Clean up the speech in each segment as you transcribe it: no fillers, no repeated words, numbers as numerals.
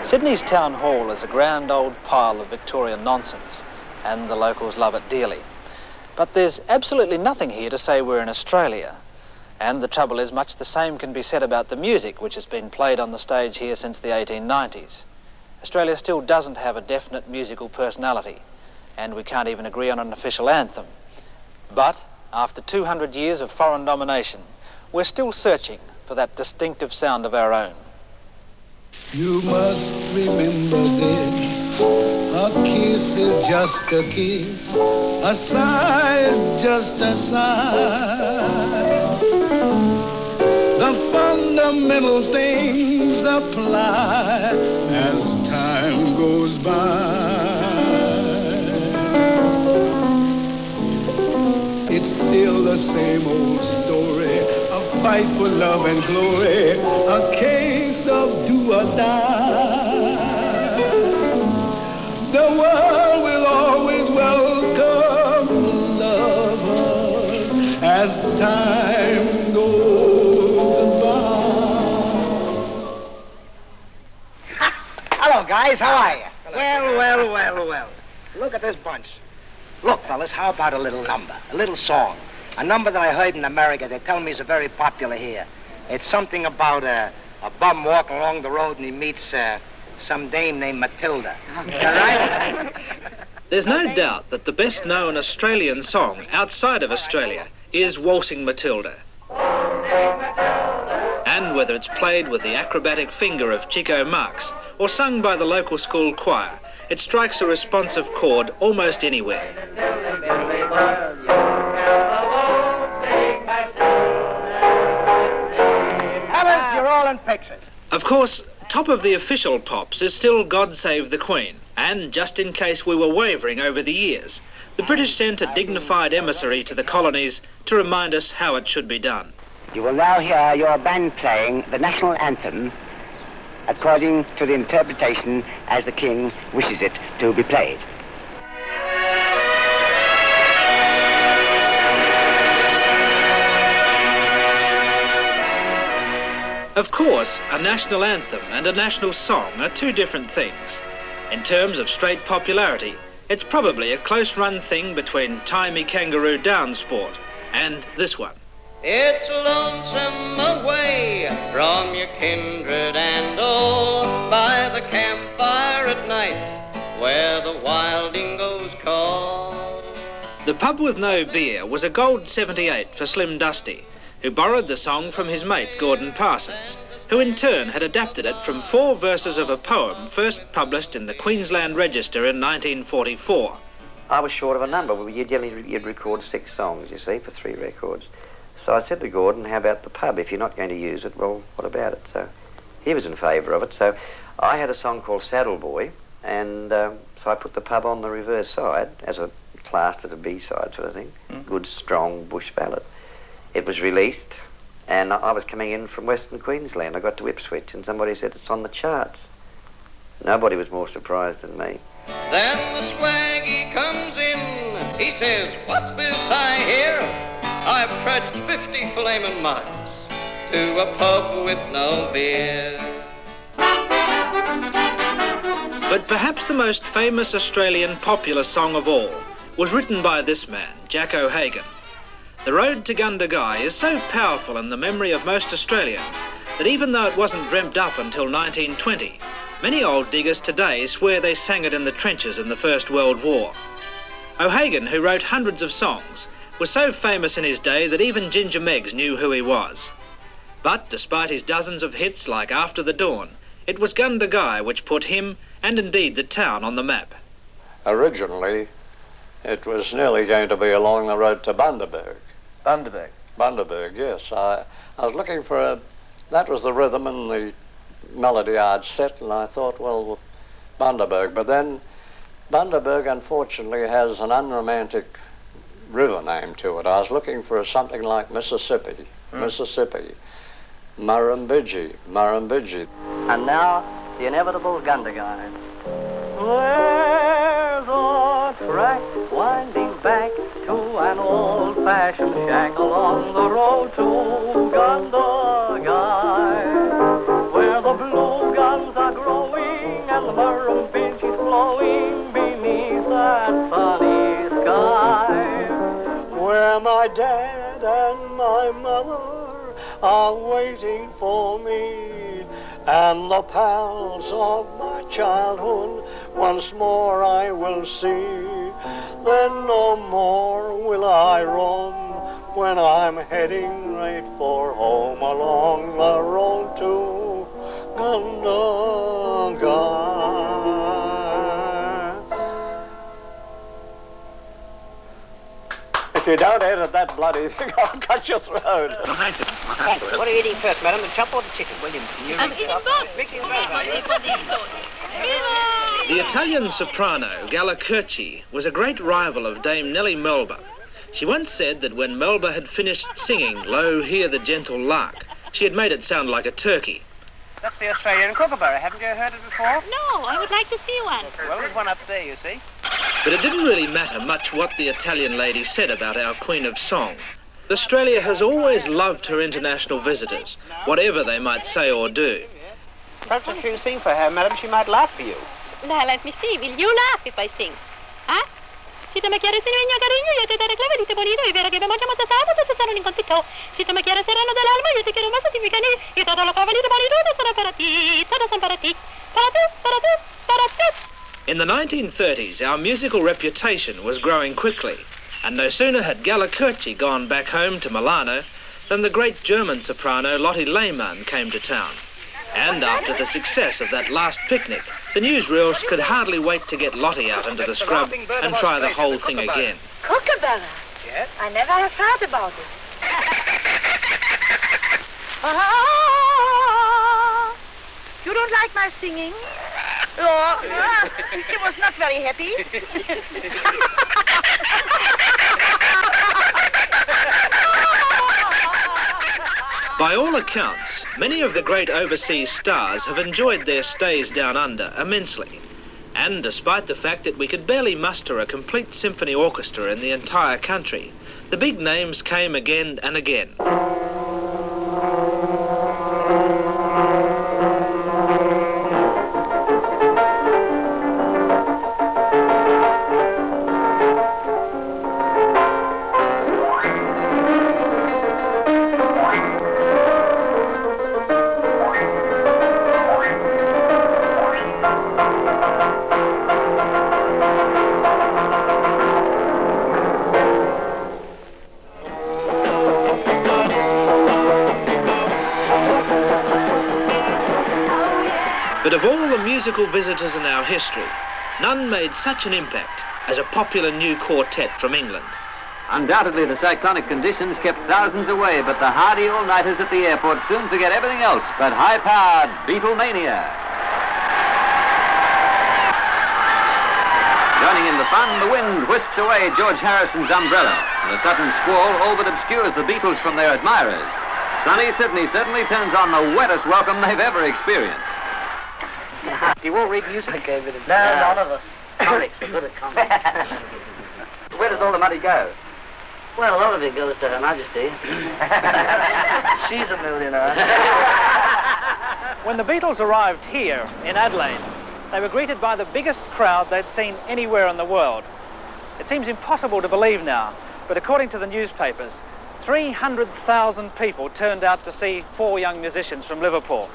Sydney's town hall is a grand old pile of Victorian nonsense, and the locals love it dearly. But there's absolutely nothing here to say we're in Australia. And the trouble is, much the same can be said about the music which has been played on the stage here since the 1890s. Australia still doesn't have a definite musical personality, and we can't even agree on an official anthem. But after 200 years of foreign domination, we're still searching for that distinctive sound of our own. You must remember this, a kiss is just a kiss, a sigh is just a sigh. The fundamental things apply as time goes by. It's still the same old story, a fight for love and glory, a case of do or die. The world will always welcome lovers as time goes by. Hello, guys. How are you? Well. Look at this bunch. Look, fellas, how about a little number, a little song? A number that I heard in America. They tell me is very popular here. It's something about a bum walking along the road and he meets some dame named Matilda. Is that right? There's no doubt that the best known Australian song outside of Australia is Walting Matilda. And whether it's played with the acrobatic finger of Chico Marx or sung by the local school choir, it strikes a responsive chord almost anywhere. Fellas, you're all in pictures. Of course, top of the official pops is still God Save the Queen. And just in case we were wavering over the years, the British sent a dignified emissary to the colonies to remind us how it should be done. You will now hear your band playing the national anthem according to the interpretation as the King wishes it to be played. Of course, a national anthem and a national song are two different things. In terms of straight popularity, it's probably a close-run thing between Timey Kangaroo Down Sport and this one. It's lonesome away from your kindred and all, by the campfire at night, where the wild dingoes call. The Pub with No Beer was a gold 78 for Slim Dusty, who borrowed the song from his mate Gordon Parsons, who in turn had adapted it from 4 verses of a poem first published in the Queensland Register in 1944. I was short of a number. You'd record 6 songs, you see, for 3 records. So I said to Gordon, how about the pub? If you're not going to use it, well, what about it? So he was in favour of it. So I had a song called Saddle Boy, and so I put the pub on the reverse side as a classed as a B-side sort of thing. Good, strong bush ballad. It was released, and I was coming in from Western Queensland. I got to Ipswich, and somebody said it's on the charts. Nobody was more surprised than me. Then the swaggy comes in, he says, what's this I hear? I've trudged 50 flaming miles to a pub with no beer. But perhaps the most famous Australian popular song of all was written by this man, Jack O'Hagan. The Road to Gundagai is so powerful in the memory of most Australians that even though it wasn't dreamt up until 1920, many old diggers today swear they sang it in the trenches in the First World War. O'Hagan, who wrote hundreds of songs, was so famous in his day that even Ginger Meggs knew who he was. But despite his dozens of hits like After the Dawn, it was Gundagai which put him, and indeed the town, on the map. Originally, it was nearly going to be along the road to Bundaberg. Bundaberg? Bundaberg, yes. I was looking for that was the rhythm and the melody I'd set, and I thought, well, Bundaberg. But then Bundaberg, unfortunately, has an unromantic river name to it. I was looking for something like Mississippi, Mississippi, Murrumbidgee. And now, the inevitable Gundagai. There's a track winding back to an old-fashioned shack along the road to Gundagai, where the blue guns are growing are waiting for me, and the pals of my childhood once more I will see. Then no more will I roam when I'm heading right for home along the road to Gundagai. If you don't edit that bloody thing, I'll cut your throat. Thank you. What are you eating first, madam? The chop or the chicken? William, can you I'm eating both. The Italian soprano Galla Curci was a great rival of Dame Nellie Melba. She once said that when Melba had finished singing "Lo, Hear the Gentle Lark," she had made it sound like a turkey. That's the Australian kookaburra. Haven't you heard it before? No, I would like to see one. Well, there's one up there, you see. But it didn't really matter much what the Italian lady said about our Queen of Song. Australia has always loved her international visitors, whatever they might say or do. Perhaps if you sing for her, madam, she might laugh for you. Now, let me see. Will you laugh if I sing? Huh? Sita macchiare sereno cariño, yo te daré clave, dite bonito, y verá que me mancha más asado, te sarà un incontito. Sita macchiare sereno dell'alma, yo te quiero más significani, y te daré la clave, dite bonito, te sarà para ti, todos son para ti, para ti, para ti, para ti. In the 1930s, our musical reputation was growing quickly, and no sooner had Galla Curci gone back home to Milano than the great German soprano Lotte Lehmann came to town. And after the success of that last picnic, the newsreels could hardly wait to get Lottie out into the scrub and try the whole thing again. Kookaburra? Yes? I never have heard about it. You don't like my singing? Oh, it was not very happy. By all accounts, many of the great overseas stars have enjoyed their stays down under immensely. And despite the fact that we could barely muster a complete symphony orchestra in the entire country, the big names came again and again. But of all the musical visitors in our history, none made such an impact as a popular new quartet from England. Undoubtedly, the cyclonic conditions kept thousands away, but the hardy all-nighters at the airport soon forget everything else but high-powered Beatlemania. Joining in the fun, the wind whisks away George Harrison's umbrella, and a sudden squall all but obscures the Beatles from their admirers. Sunny Sydney certainly turns on the wettest welcome they've ever experienced. You all read music? I gave it a... No, none of us. Comics, we're good at comics. Where does all the money go? Well, a lot of it goes to Her Majesty. She's a millionaire. When the Beatles arrived here in Adelaide, they were greeted by the biggest crowd they'd seen anywhere in the world. It seems impossible to believe now, but according to the newspapers, 300,000 people turned out to see four young musicians from Liverpool.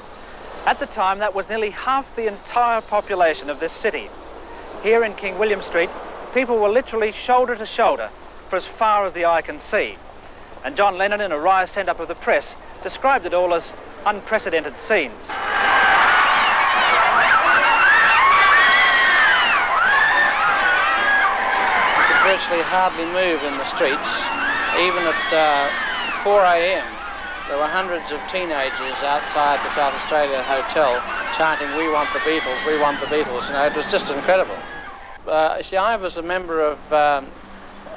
At the time, that was nearly half the entire population of this city. Here in King William Street, people were literally shoulder to shoulder for as far as the eye can see. And John Lennon, in a wry send-up of the press, described it all as unprecedented scenes. You could virtually hardly move in the streets. Even at 4 a.m., there were hundreds of teenagers outside the South Australia Hotel chanting, "We want the Beatles, we want the Beatles." You know, it was just incredible. You see, I was a member of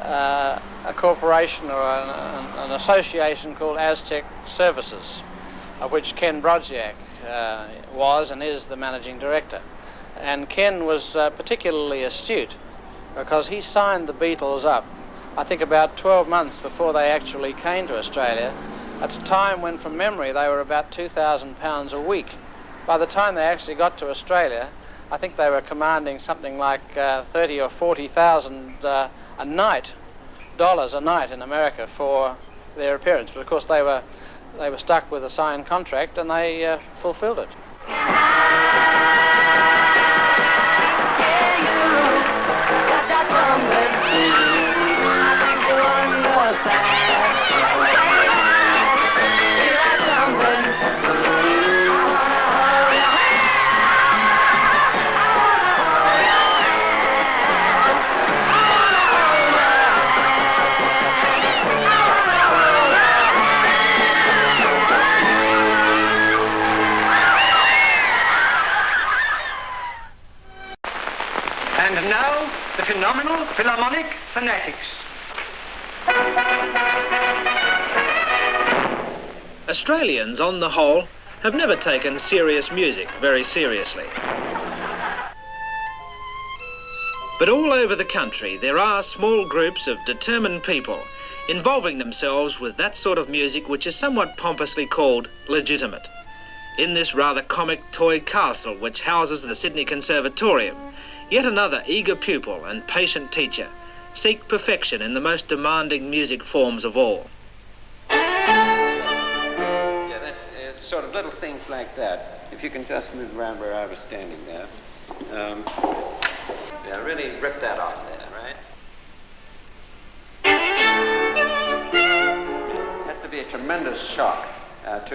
a corporation or an association called Aztec Services, of which Ken Brodziak was and is the managing director. And Ken was particularly astute because he signed the Beatles up, I think about 12 months before they actually came to Australia, at a time when, from memory, they were about £2,000 a week. By the time they actually got to Australia, I think they were commanding something like 30 or 40,000 dollars a night in America for their appearance. But of course, they were they were stuck with a signed contract, and they fulfilled it. And now, the phenomenal Philharmonic Phonetics. Australians, on the whole, have never taken serious music very seriously. But all over the country, there are small groups of determined people involving themselves with that sort of music which is somewhat pompously called legitimate. In this rather comic toy castle which houses the Sydney Conservatorium, yet another eager pupil and patient teacher seek perfection in the most demanding music forms of all. Yeah, it's sort of little things like that. If you can just move around where I was standing there. Yeah, really rip that off there, right? Has to be a tremendous shock.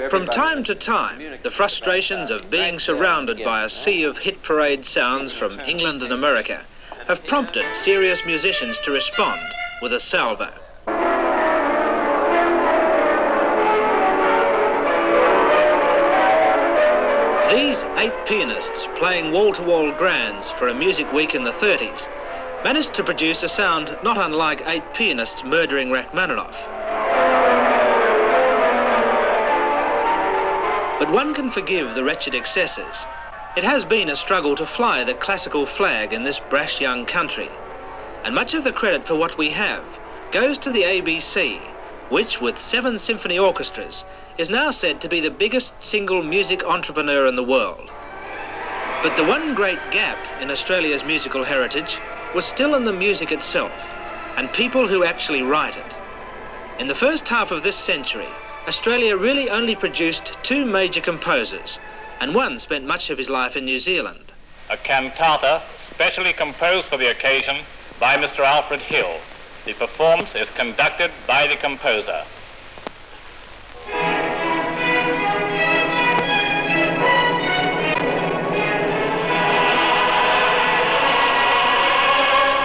From time to time, the frustrations of being surrounded by a sea of hit parade sounds from England and America have prompted serious musicians to respond with a salvo. These 8 pianists playing wall-to-wall grands for a music week in the 30s managed to produce a sound not unlike 8 pianists murdering Rachmaninoff. But one can forgive the wretched excesses. It has been a struggle to fly the classical flag in this brash young country, and much of the credit for what we have goes to the ABC, which, with 7 symphony orchestras, is now said to be the biggest single music entrepreneur in the world. But the one great gap in Australia's musical heritage was still in the music itself, and people who actually write it. In the first half of this century, Australia really only produced 2 major composers, and one spent much of his life in New Zealand. A cantata specially composed for the occasion by Mr. Alfred Hill. The performance is conducted by the composer.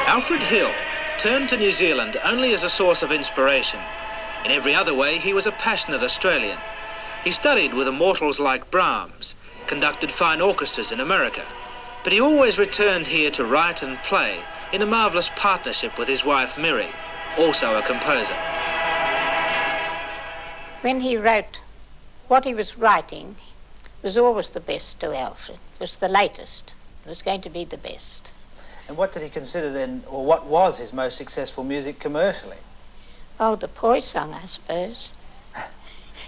Alfred Hill turned to New Zealand only as a source of inspiration. In every other way, he was a passionate Australian. He studied with immortals like Brahms, conducted fine orchestras in America, but he always returned here to write and play in a marvellous partnership with his wife Miri, also a composer. When he wrote, what he was writing was always the best to Alfred. It was the latest. It was going to be the best. And what did he consider then, or what was his most successful music commercially? Oh, the Poi song, I suppose.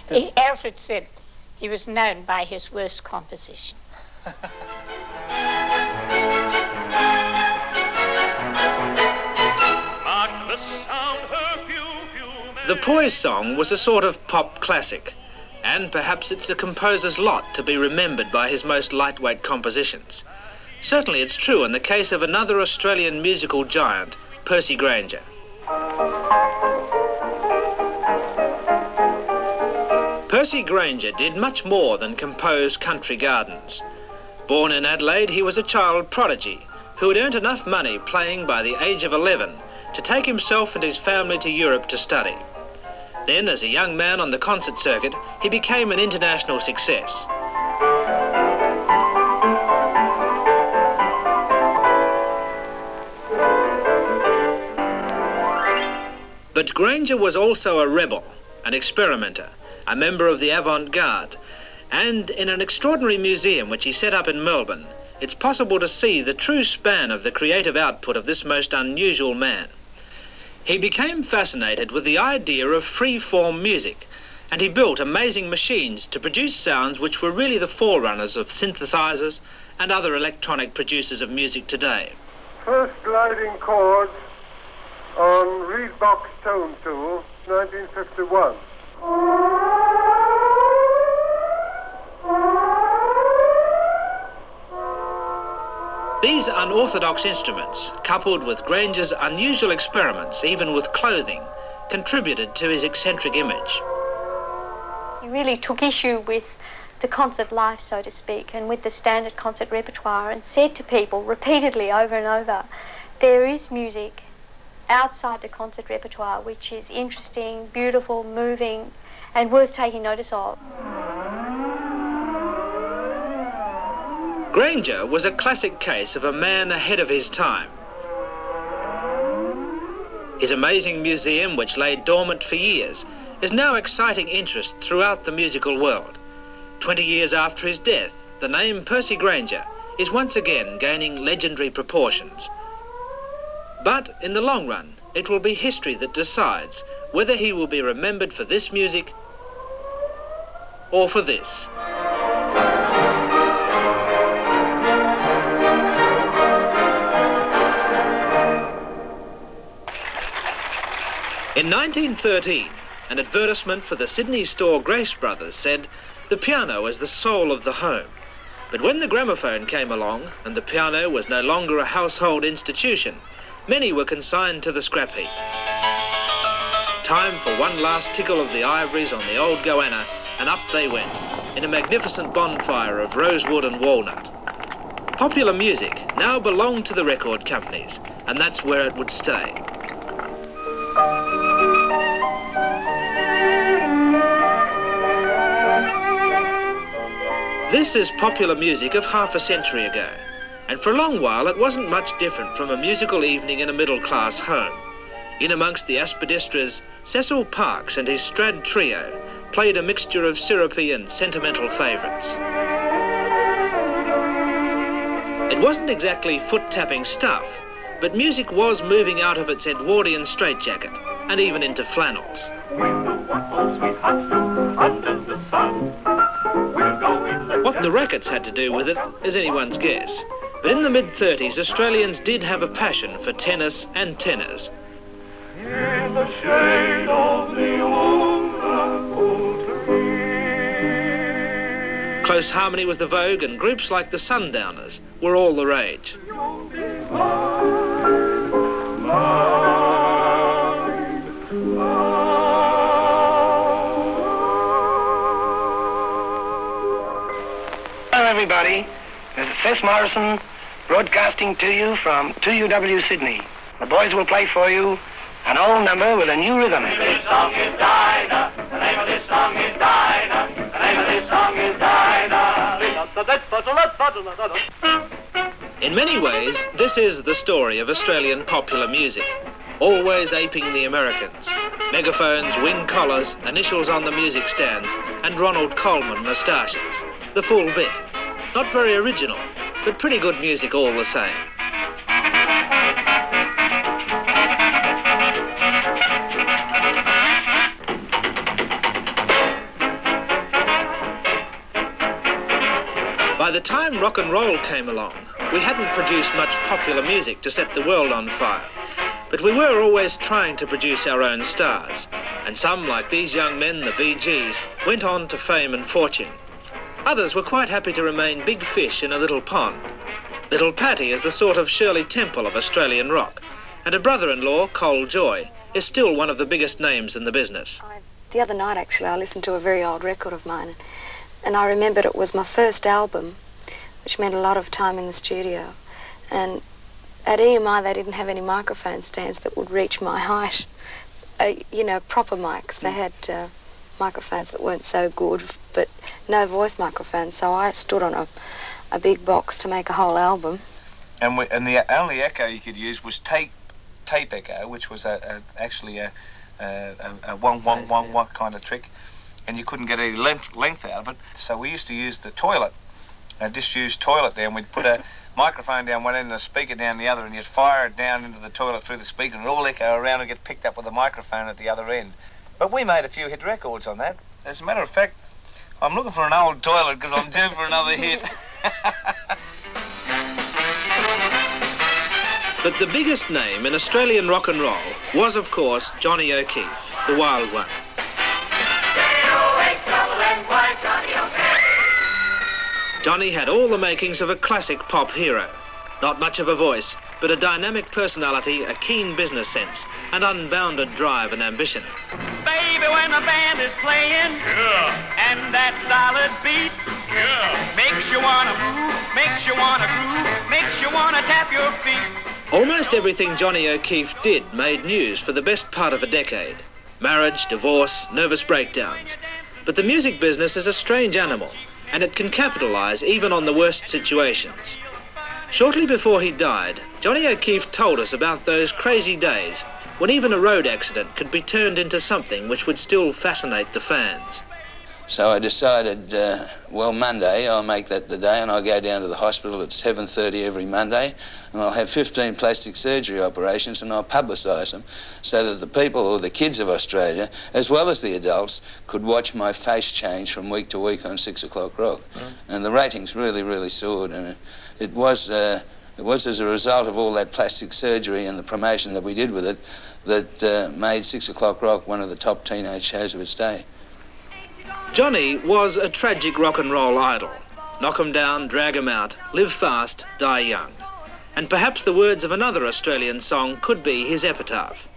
Alfred said he was known by his worst composition. The Poi song was a sort of pop classic, and perhaps it's the composer's lot to be remembered by his most lightweight compositions. Certainly it's true in the case of another Australian musical giant, Percy Grainger. Percy Grainger did much more than compose country gardens. Born in Adelaide, he was a child prodigy who had earned enough money playing by the age of 11 to take himself and his family to Europe to study. Then, as a young man on the concert circuit, he became an international success. But Grainger was also a rebel, an experimenter, a member of the avant-garde, and in an extraordinary museum which he set up in Melbourne, it's possible to see the true span of the creative output of this most unusual man. He became fascinated with the idea of free-form music, and he built amazing machines to produce sounds which were really the forerunners of synthesizers and other electronic producers of music today. First gliding chords on Reed Box Tone Tool, 1951. unorthodox instruments, coupled with Granger's unusual experiments, even with clothing, contributed to his eccentric image. He really took issue with the concert life, so to speak, and with the standard concert repertoire, and said to people repeatedly over and over, there is music outside the concert repertoire which is interesting, beautiful, moving, and worth taking notice of. Granger was a classic case of a man ahead of his time. His amazing museum, which lay dormant for years, is now exciting interest throughout the musical world. 20 years after his death, the name Percy Grainger is once again gaining legendary proportions. But in the long run, it will be history that decides whether he will be remembered for this music or for this. In 1913, an advertisement for the Sydney store Grace Brothers said, "The piano is the soul of the home." But when the gramophone came along and the piano was no longer a household institution, many were consigned to the scrap heap. Time for one last tickle of the ivories on the old goanna, and up they went, in a magnificent bonfire of rosewood and walnut. Popular music now belonged to the record companies, and that's where it would stay. This is popular music of half a century ago, and for a long while it wasn't much different from a musical evening in a middle-class home. In amongst the aspidistras, Cecil Parkes and his Strad Trio played a mixture of syrupy and sentimental favourites. It wasn't exactly foot-tapping stuff, but music was moving out of its Edwardian straitjacket and even into flannels. What the rackets had to do with it is anyone's guess, but in the mid-30s Australians did have a passion for tennis and tenors. In the shade of the old apple tree. Close harmony was the vogue, and groups like the Sundowners were all the rage. Hello everybody, this is Fess Morrison broadcasting to you from 2UW Sydney. The boys will play for you an old number with a new rhythm. The name of this song is Dinah. The name of this song is Dinah. The name of this song is Dinah. In many ways, this is the story of Australian popular music, always aping the Americans. Megaphones, wing collars, initials on the music stands, and Ronald Colman moustaches. The full bit. Not very original, but pretty good music all the same. By the time rock and roll came along, we hadn't produced much popular music to set the world on fire, but we were always trying to produce our own stars, and some, like these young men, the Bee Gees, went on to fame and fortune. Others were quite happy to remain big fish in a little pond. Little Patty is the sort of Shirley Temple of Australian rock, and her brother-in-law, Cole Joy, is still one of the biggest names in the business. The other night, actually, I listened to a very old record of mine, and I remembered it was my first album, which meant a lot of time in the studio. And at EMI, they didn't have any microphone stands that would reach my height. You know, proper mics. They had microphones that weren't so good, but no voice microphones. So I stood on a big box to make a whole album. And the only echo you could use was tape echo, which was actually a wong kind of trick, and you couldn't get any length out of it. So we used to use the toilet, a disused toilet there, and we'd put a microphone down one end and a speaker down the other, and you'd fire it down into the toilet through the speaker, and it'd all echo around and get picked up with a microphone at the other end. But we made a few hit records on that. As a matter of fact, I'm looking for an old toilet because I'm due for another hit. But the biggest name in Australian rock and roll was, of course, Johnny O'Keefe, the Wild One. Johnny had all the makings of a classic pop hero. Not much of a voice, but a dynamic personality, a keen business sense, and unbounded drive and ambition. Baby, when the band is playing, and that solid beat, makes you wanna move, makes you wanna groove, makes you wanna tap your feet. Almost everything Johnny O'Keefe did made news for the best part of a decade. Marriage, divorce, nervous breakdowns. But the music business is a strange animal, and it can capitalise even on the worst situations. Shortly before he died, Johnny O'Keefe told us about those crazy days when even a road accident could be turned into something which would still fascinate the fans. So I decided, well, Monday, I'll make that the day, and I'll go down to the hospital at 7:30 every Monday, and I'll have 15 plastic surgery operations, and I'll publicise them so that the people, or the kids of Australia, as well as the adults, could watch my face change from week to week on 6 o'clock rock. And the ratings really, really soared, and it was as a result of all that plastic surgery and the promotion that we did with it that made 6 o'clock rock one of the top teenage shows of its day. Johnny was a tragic rock and roll idol. Knock 'em down, drag 'em out, live fast, die young. And perhaps the words of another Australian song could be his epitaph.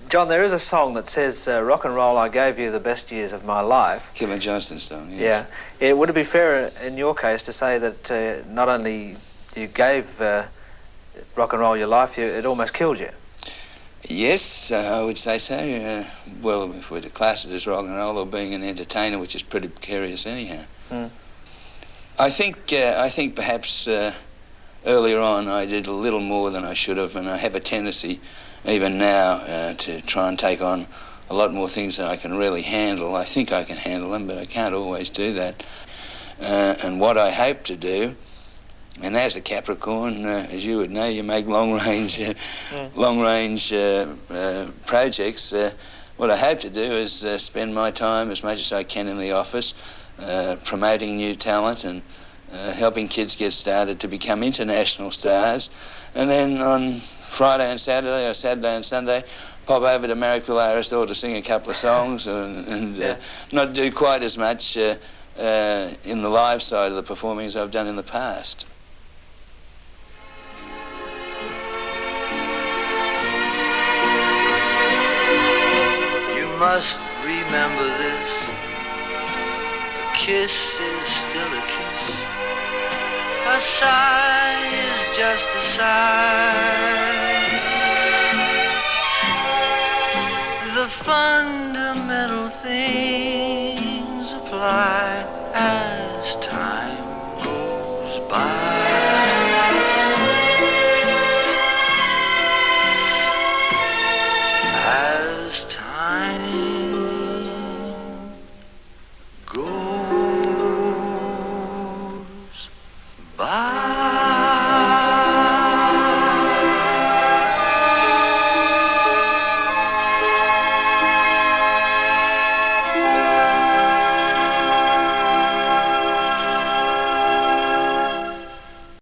John, there is a song that says, rock and roll, I gave you the best years of my life. Killer Johnston's song, yes. Yeah. Would it be fair in your case to say that not only you gave rock and roll your life, it almost killed you? Yes, I would say so. Well, if we're to class it as rock and roll or being an entertainer, which is pretty precarious anyhow. I think perhaps earlier on I did a little more than I should have, and I have a tendency even now to try and take on a lot more things than I can really handle. I think I can handle them, but I can't always do that. And what I hope to do, and as a Capricorn, as you would know, you make long-range projects. What I hope to do is spend my time as much as I can in the office, promoting new talent and helping kids get started to become international stars. And then on Friday and Saturday, or Saturday and Sunday, pop over to Marrickville store to sing a couple of songs and not do quite as much in the live side of the performing as I've done in the past. Must remember this, a kiss is still a kiss, a sigh is just a sigh. The fundamental